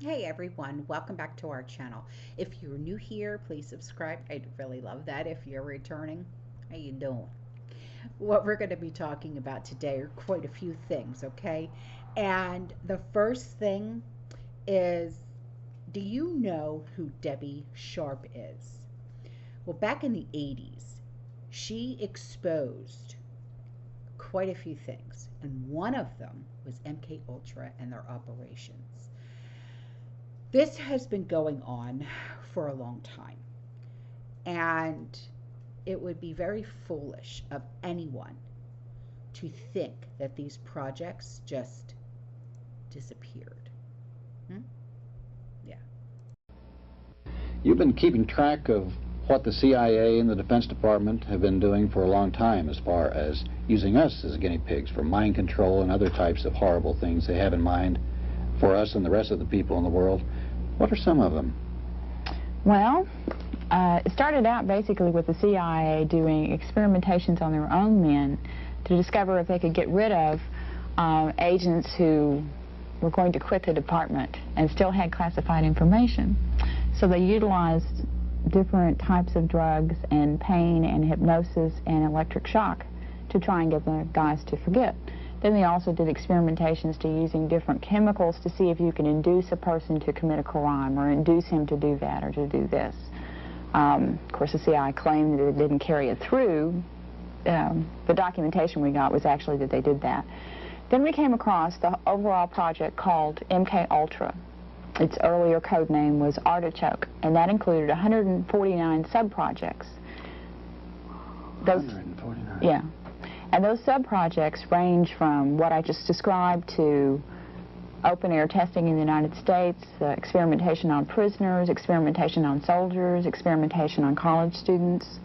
Hey everyone, welcome back to our channel. If you're new here, please subscribe. I'd really love that. If you're returning, how you doing? What we're going to be talking about today are quite a few things, okay? And the first thing is, do you know who Debbie Sharp is? Well, back in the 80s, she exposed quite a few things, and one of them was MK Ultra and their operations. This has been going on for a long time, and it would be very foolish of anyone to think that these projects just disappeared. Yeah. You've been keeping track of what the CIA and the Defense Department have been doing for a long time as far as using us as guinea pigs for mind control and other types of horrible things they have in mind for us and the rest of the people in the world. What are some of them? Well, it started out basically with the CIA doing experimentations on their own men to discover if they could get rid of agents who were going to quit the department and still had classified information. So they utilized different types of drugs and pain and hypnosis and electric shock to try and get the guys to forget. Then they also did experimentations to using different chemicals to see if you can induce a person to commit a crime or induce him to do that or to do this. Of course, the CIA claimed that it didn't carry it through. The documentation we got was actually that they did that. Then we came across the overall project called MK Ultra. Its earlier code name was Artichoke, and that included 149 sub-projects. 149? Yeah. And those sub-projects range from what I just described to open-air testing in the United States, experimentation on prisoners, experimentation on soldiers, experimentation on college students.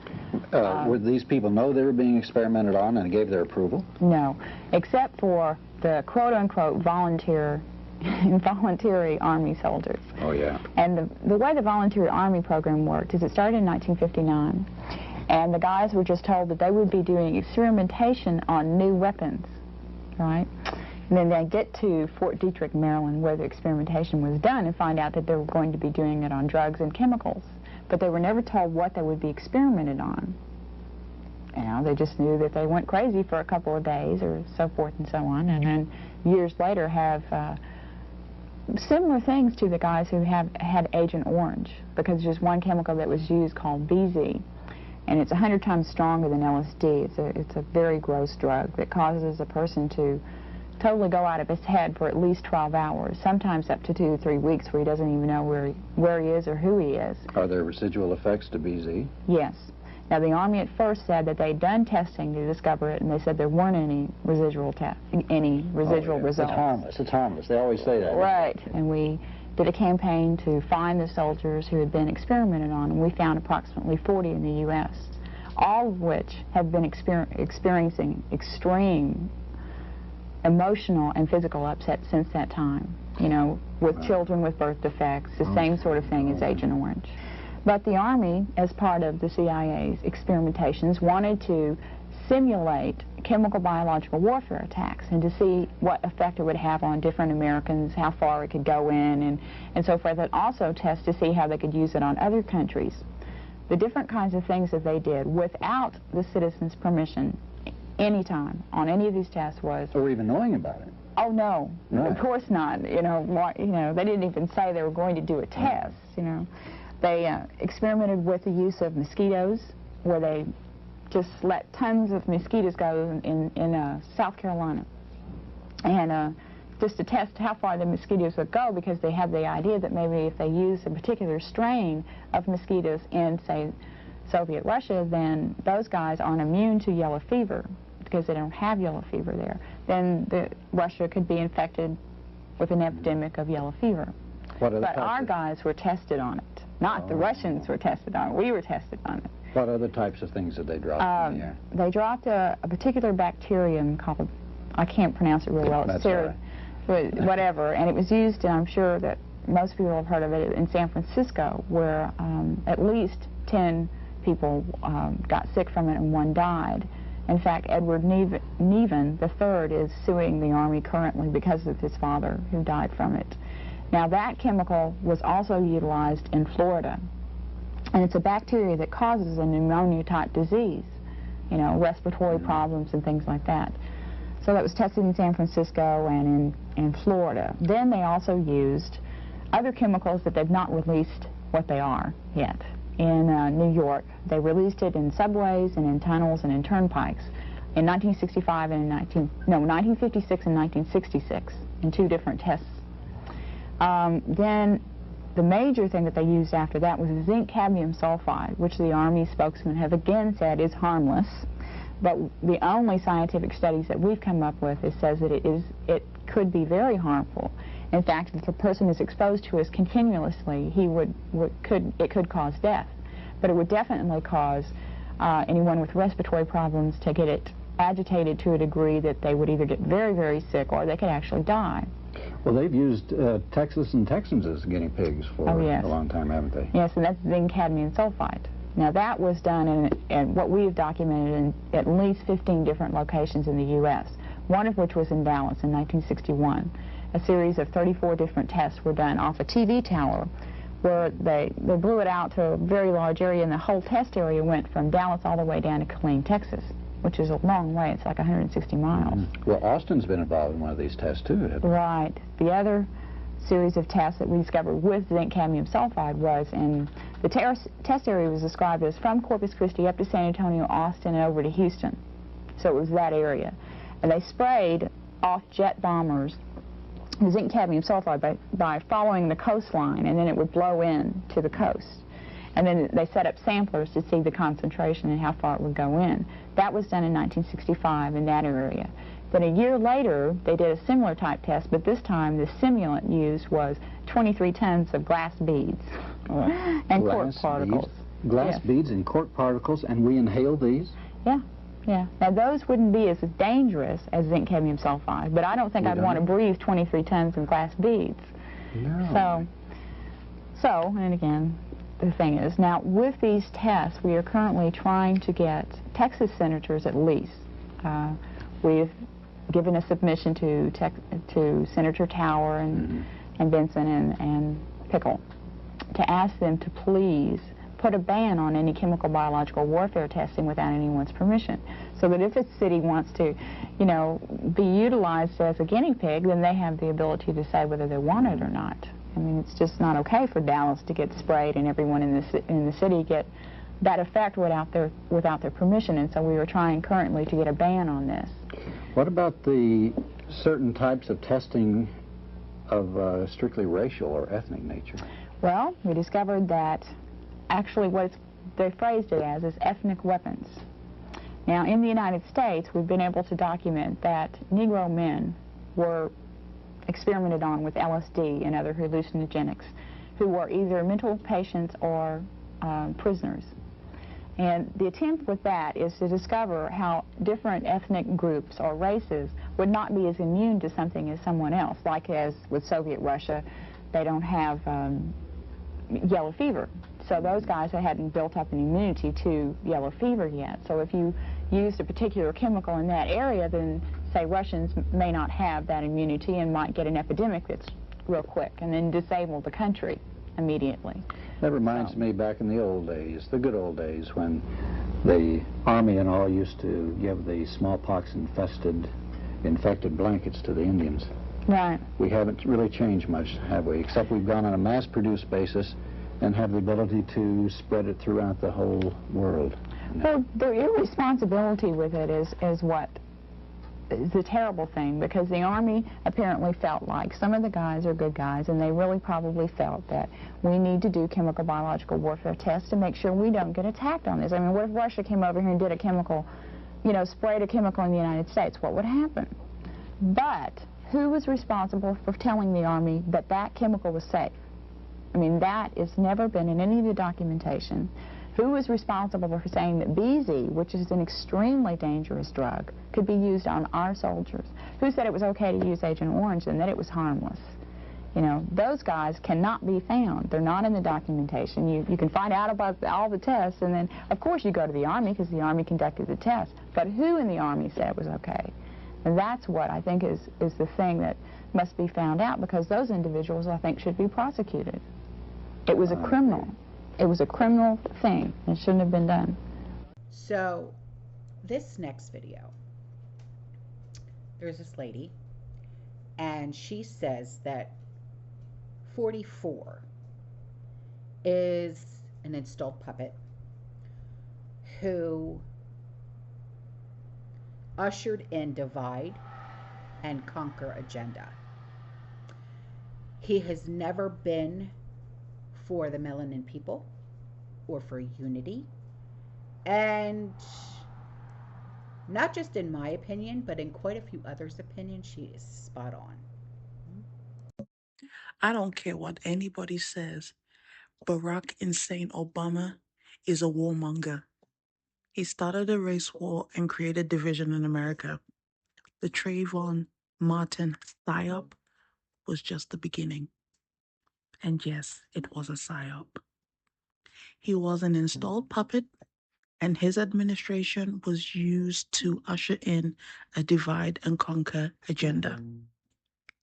Would these people know they were being experimented on and gave their approval? No, except for the quote-unquote voluntary Army soldiers. Oh, yeah. And the way the voluntary Army program worked is it started in 1959. And the guys were just told that they would be doing experimentation on new weapons, right? And then they get to Fort Detrick, Maryland, where the experimentation was done, and find out that they were going to be doing it on drugs and chemicals. But they were never told what they would be experimented on. You know, they just knew that they went crazy for a couple of days or so forth and so on, and then years later have similar things to the guys who have had Agent Orange, because there's one chemical that was used called BZ. And it's 100 times stronger than LSD. It's a very gross drug that causes a person to totally go out of his head for at least 12 hours, sometimes up to 2 to 3 weeks, where he doesn't even know where he is or who he is. Are there residual effects to BZ? Yes. Now, the Army at first said that they'd done testing to discover it, and they said there weren't any residual results. It's harmless. It's harmless. They always say that. Right. And we did a campaign to find the soldiers who had been experimented on, and we found approximately 40 in the U.S., all of which have been experiencing extreme emotional and physical upset since that time, you know, with children with birth defects, the same sort of thing as Agent Orange. But the Army, as part of the CIA's experimentations, wanted to simulate chemical biological warfare attacks and to see what effect it would have on different Americans, how far it could go in, and so forth, and also test to see how they could use it on other countries. The different kinds of things that they did without the citizens' permission anytime on any of these tests was... Or even knowing about it? Oh, no. Right. Of course not. You know, they didn't even say they were going to do a test, you know. They experimented with the use of mosquitoes, where they just let tons of mosquitoes go in South Carolina, and just to test how far the mosquitoes would go, because they had the idea that maybe if they used a particular strain of mosquitoes in, say, Soviet Russia, then those guys aren't immune to yellow fever because they don't have yellow fever there. Then Russia could be infected with an epidemic of yellow fever. But our guys were tested on it. Not the Russians were tested on it. We were tested on it. What other types of things did they drop in the air? They dropped a particular bacterium called, I can't pronounce it real well. That's right. Whatever. And it was used, and I'm sure that most people have heard of it, in San Francisco, where at least 10 people got sick from it and 1 died. In fact, Edward Neven III is suing the Army currently because of his father, who died from it. Now, that chemical was also utilized in Florida, and it's a bacteria that causes a pneumonia-type disease, you know, respiratory problems and things like that. So that was tested in San Francisco and in Florida. Then they also used other chemicals that they've not released what they are yet. In New York, they released it in subways and in tunnels and in turnpikes in 1965 and 1956 and 1966 in 2 different tests. Then the major thing that they used after that was zinc cadmium sulfide, which the Army spokesman have again said is harmless. But the only scientific studies that we've come up with says that it could be very harmful. In fact, if a person is exposed to it continuously, it could cause death. But it would definitely cause anyone with respiratory problems to get it agitated to a degree that they would either get very, very sick or they could actually die. Well, they've used Texas and Texans as guinea pigs for a long time, haven't they? Yes, and that's zinc cadmium sulfide. Now, that was done in what we've documented in at least 15 different locations in the U.S., one of which was in Dallas in 1961. A series of 34 different tests were done off a TV tower where they blew it out to a very large area, and the whole test area went from Dallas all the way down to Killeen, Texas, which is a long way. It's like 160 miles. Well, Austin's been involved in one of these tests, too, hasn't it? Right. The other series of tests that we discovered with zinc cadmium sulfide was in the test area was described as from Corpus Christi up to San Antonio, Austin, and over to Houston. So it was that area. And they sprayed off jet bombers the zinc cadmium sulfide by following the coastline, and then it would blow in to the coast. And then they set up samplers to see the concentration and how far it would go in. That was done in 1965 in that area. Then a year later, they did a similar type test, but this time the simulant used was 23 tons of glass beads and quartz particles. Glass beads and quartz particles, and we inhale these? Yeah. Yeah. Now, those wouldn't be as dangerous as zinc cadmium sulfide, but I don't think I'd want to breathe 23 tons of glass beads. No. So, and again, the thing is, now with these tests, we are currently trying to get Texas senators at least. We've given a submission to Senator Tower and Benson and Pickle to ask them to please put a ban on any chemical biological warfare testing without anyone's permission, so that if a city wants to, you know, be utilized as a guinea pig, then they have the ability to say whether they want it or not. I mean, it's just not okay for Dallas to get sprayed and everyone in the city get that effect without their permission, and so we are trying currently to get a ban on this. What about the certain types of testing of strictly racial or ethnic nature? Well, we discovered that actually what they phrased it as is ethnic weapons. Now, in the United States, we've been able to document that Negro men were experimented on with LSD and other hallucinogenics who were either mental patients or prisoners. And the attempt with that is to discover how different ethnic groups or races would not be as immune to something as someone else. Like as with Soviet Russia, they don't have yellow fever. So those guys hadn't built up an immunity to yellow fever yet. So if you used a particular chemical in that area, then say Russians may not have that immunity and might get an epidemic that's real quick and then disable the country immediately. That reminds me back in the old days, the good old days, when the Army and all used to give the smallpox infected blankets to the Indians. Right. We haven't really changed much, have we? Except we've gone on a mass-produced basis and have the ability to spread it throughout the whole world. Well, the irresponsibility with it is what is a terrible thing, because the Army apparently felt like some of the guys are good guys, and they really probably felt that we need to do chemical biological warfare tests to make sure we don't get attacked on this. I mean, what if Russia came over here and did a chemical, you know, sprayed a chemical in the United States? What would happen? But who was responsible for telling the Army that that chemical was safe? I mean, that has never been in any of the documentation. Who was responsible for saying that BZ, which is an extremely dangerous drug, could be used on our soldiers? Who said it was okay to use Agent Orange and that it was harmless? You know, those guys cannot be found. They're not in the documentation. You can find out about all the tests, and then, of course, you go to the Army because the Army conducted the test. But who in the Army said it was okay? And that's what I think is the thing that must be found out, because those individuals, I think, should be prosecuted. It was a criminal. It was a criminal thing. It shouldn't have been done. So this next video, there's this lady, and she says that 44 is an installed puppet who ushered in divide and conquer agenda. He has never been for the melanin people or for unity. And not just in my opinion, but in quite a few others' opinion, she is spot on. I don't care what anybody says. Barack Hussein Obama is a warmonger. He started a race war and created division in America. The Trayvon Martin psyop was just the beginning. And yes, it was a psyop. He was an installed puppet, and his administration was used to usher in a divide and conquer agenda.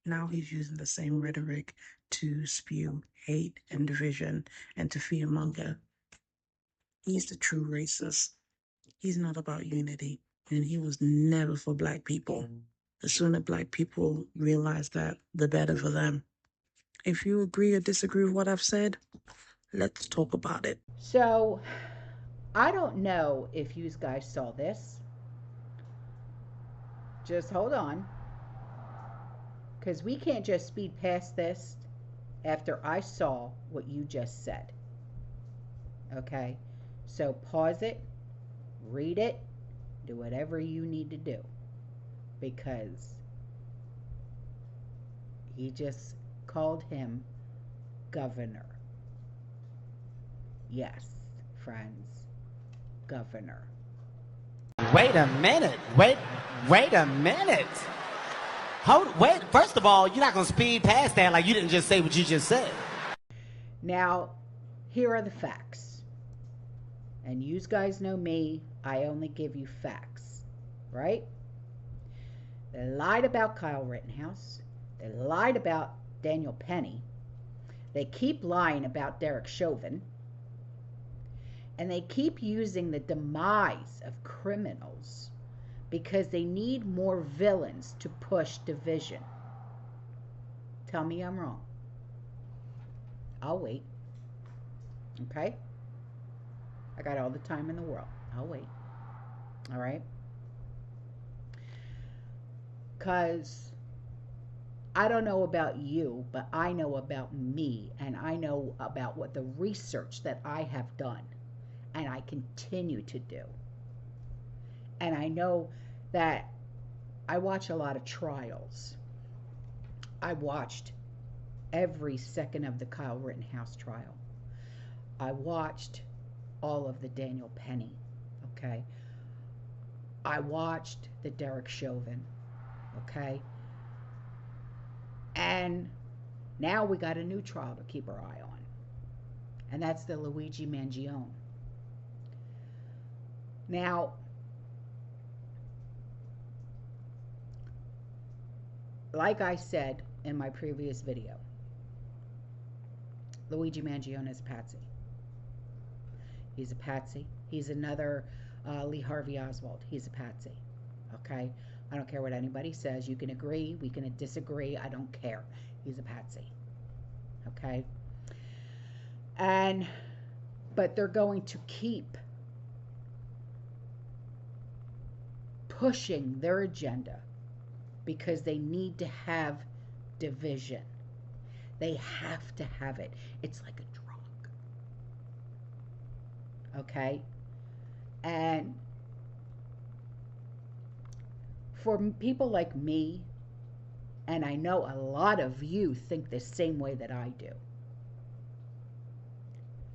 Now he's using the same rhetoric to spew hate and division and to fearmonger. He's the true racist. He's not about unity, and he was never for black people. The sooner black people realize that, the better for them. If you agree or disagree with what I've said, let's talk about it. So I don't know if you guys saw this. Just hold on, because we can't just speed past this after I saw what you just said. Okay, so pause it, read it, do whatever you need to do, because he just called him governor. Yes, friends, governor. Wait a minute. Wait a minute. Wait, first of all, you're not going to speed past that like you didn't just say what you just said. Now, here are the facts. And you guys know me, I only give you facts, right? They lied about Kyle Rittenhouse. They lied about Daniel Penny. They keep lying about Derek Chauvin. And they keep using the demise of criminals because they need more villains to push division. Tell me I'm wrong. I'll wait. Okay? I got all the time in the world. I'll wait. All right? Because I don't know about you, but I know about me, and I know about what the research that I have done and I continue to do. And I know that I watch a lot of trials. I watched every second of the Kyle Rittenhouse trial. I watched all of the Daniel Penny, okay? I watched the Derek Chauvin, okay? And now we got a new trial to keep our eye on. And that's the Luigi Mangione. Now, like I said in my previous video, Luigi Mangione is a patsy. He's a patsy. He's another Lee Harvey Oswald. He's a patsy. Okay? I don't care what anybody says. You can agree. We can disagree. I don't care. He's a patsy. Okay? But they're going to keep pushing their agenda because they need to have division. They have to have it. It's like a drug. Okay? And for people like me, and I know a lot of you think the same way that I do,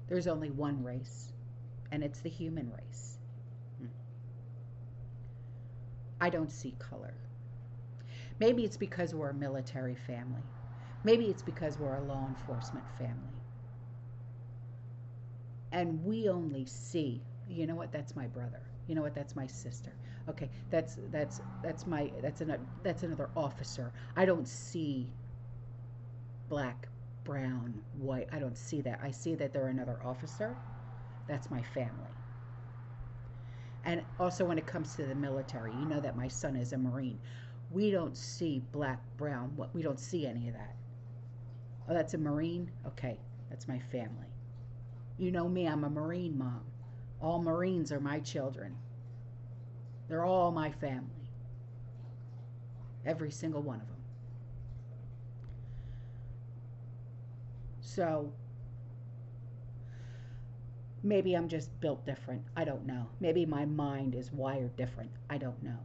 there's only one race, and it's the human race. I don't see color. Maybe it's because we're a military family. Maybe it's because we're a law enforcement family. And we only see, you know what, that's my brother. You know what, that's my sister. Okay, that's another officer. I don't see black, brown, white. I don't see that. I see that they're another officer. That's my family. And also, when it comes to the military, you know that my son is a Marine. We don't see black, brown. We don't see any of that. Oh, that's a Marine? Okay, that's my family. You know me, I'm a Marine mom. All Marines are my children. They're all my family. Every single one of them. So maybe I'm just built different. I don't know. Maybe my mind is wired different. I don't know.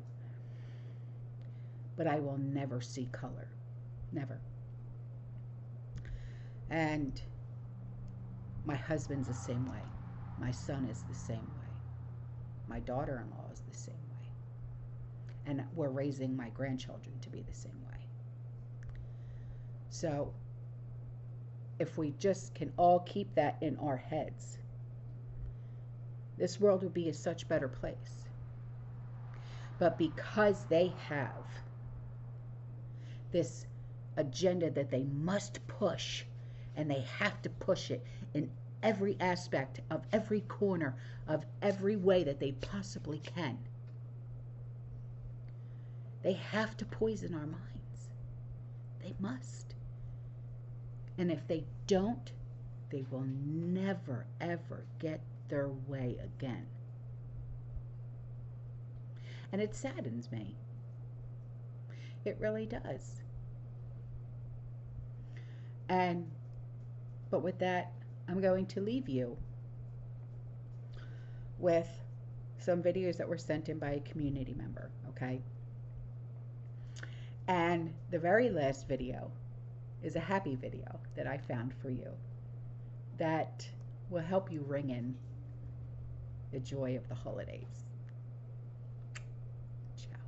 But I will never see color. Never. And my husband's the same way. My son is the same way. My daughter in law is the same way. And we're raising my grandchildren to be the same way. So if we just can all keep that in our heads, this world would be a such better place. But because they have this agenda that they must push, and they have to push it in every aspect of every corner of every way that they possibly can, they have to poison our minds. They must. And if they don't, they will never, ever get their way again. And it saddens me. It really does. But with that, I'm going to leave you with some videos that were sent in by a community member, okay? And the very last video is a happy video that I found for you that will help you ring in the joy of the holidays. Ciao.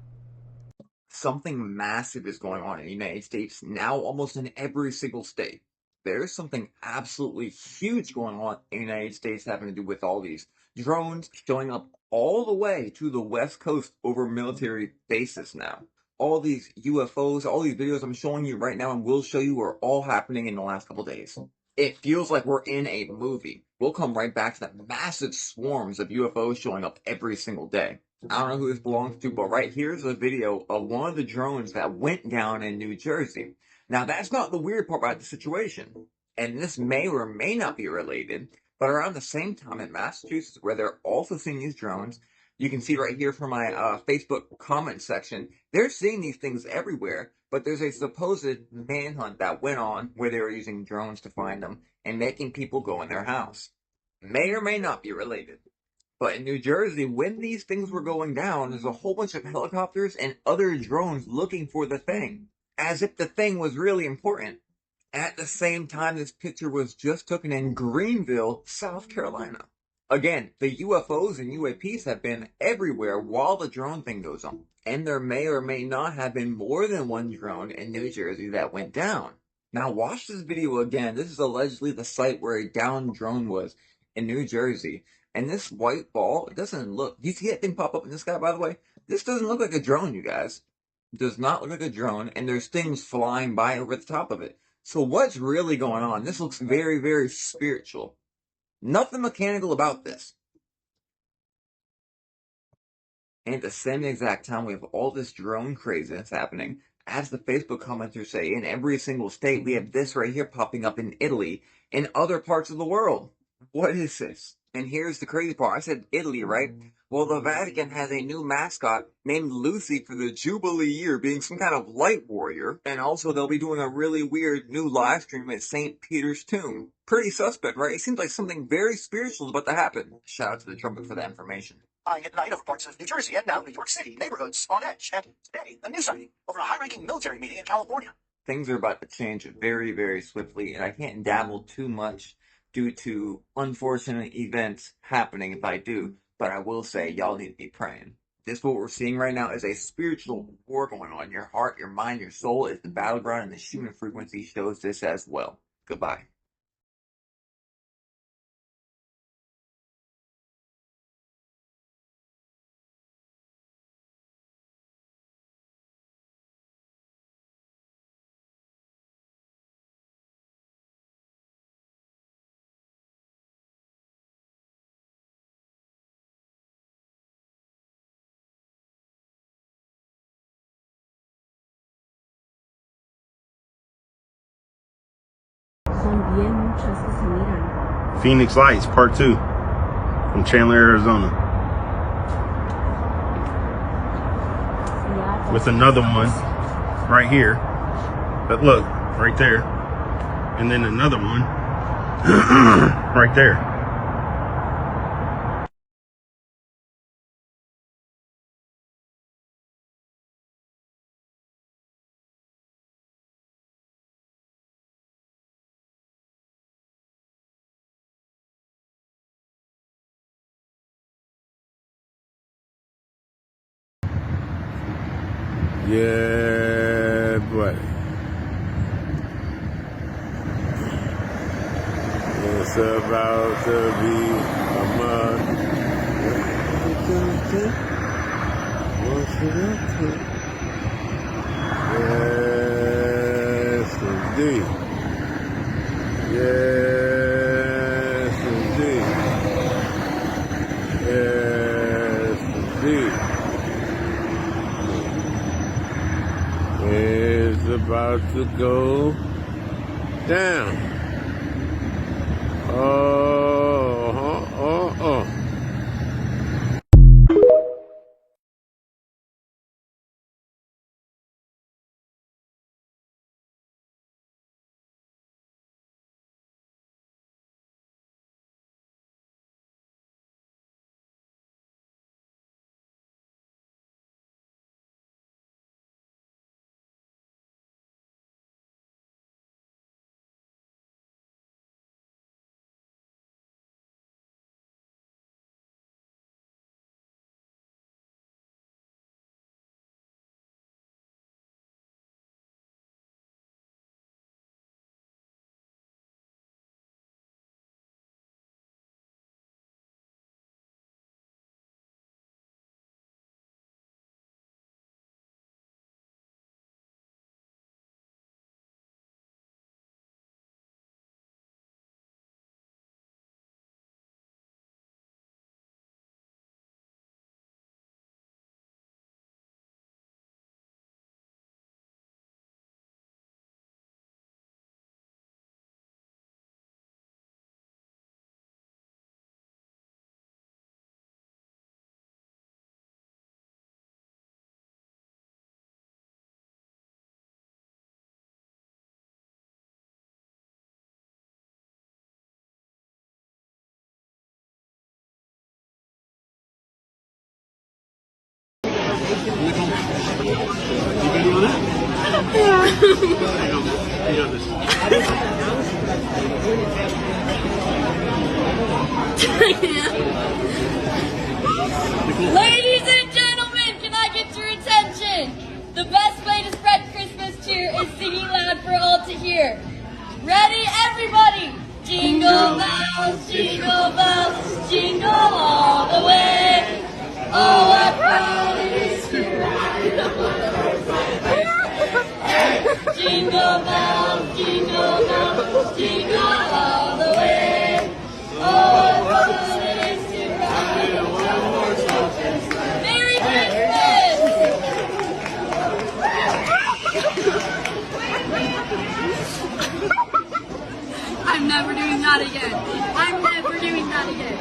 Something massive is going on in the United States now, almost in every single state. There's something absolutely huge going on in the United States having to do with all these drones showing up all the way to the West Coast over military bases now. All these UFOs, all these videos I'm showing you right now and will show you are all happening in the last couple days. It feels like we're in a movie. We'll come right back to the massive swarms of UFOs showing up every single day. I don't know who this belongs to, but right here's a video of one of the drones that went down in New Jersey. Now, that's not the weird part about the situation, and this may or may not be related, but around the same time in Massachusetts, where they're also seeing these drones, you can see right here from my Facebook comment section, they're seeing these things everywhere, but there's a supposed manhunt that went on where they were using drones to find them and making people go in their house. May or may not be related. But in New Jersey, when these things were going down, there's a whole bunch of helicopters and other drones looking for the thing, as if the thing was really important. At the same time, this picture was just taken in Greenville, South Carolina. Again, the UFOs and UAPs have been everywhere while the drone thing goes on. And there may or may not have been more than one drone in New Jersey that went down. Now watch this video again. This is allegedly the site where a downed drone was in New Jersey. And this white ball, it doesn't look, do you see that thing pop up in the sky, by the way? This doesn't look like a drone, you guys. It does not look like a drone, and there's things flying by over the top of it. So what's really going on? This looks very, very spiritual. Nothing mechanical about this. And at the same exact time, we have all this drone craziness happening. As the Facebook commenters say, in every single state, we have this right here popping up in Italy and other parts of the world. What is this? And here's the crazy part. I said Italy, right? Well, the Vatican has a new mascot named Lucy for the Jubilee year, being some kind of light warrior. And also, they'll be doing a really weird new live stream at St. Peter's tomb. Pretty suspect, right? It seems like something very spiritual is about to happen. Shout out to the trumpet for that information. At night over parts of New Jersey and now New York City, neighborhoods on edge. And today, a new sighting over a high-ranking military meeting in California. Things are about to change very, very swiftly, and I can't dabble too much due to unfortunate events happening if I do, but I will say y'all need to be praying. This, what we're seeing right now, is a spiritual war going on. Your heart, your mind, your soul is the battleground, and the human frequency shows this as well. Goodbye. Phoenix Lights Part 2 from Chandler, Arizona. With another one right here. But look, right there. And then another one right there. Yeah, buddy. It's about to be a month. Yes, indeed. Yes, indeed. Yes, indeed. It's about to go down. Oh. Ladies and gentlemen, can I get your attention? The best way to spread Christmas cheer is singing loud for all to hear. Ready, everybody? Jingle bells, jingle all the way. Oh, what fun it is to ride on a jingle bells, jingle all the way. Oh, what fun it is to ride on a Merry Christmas! I'm never doing that again. I'm never doing that again.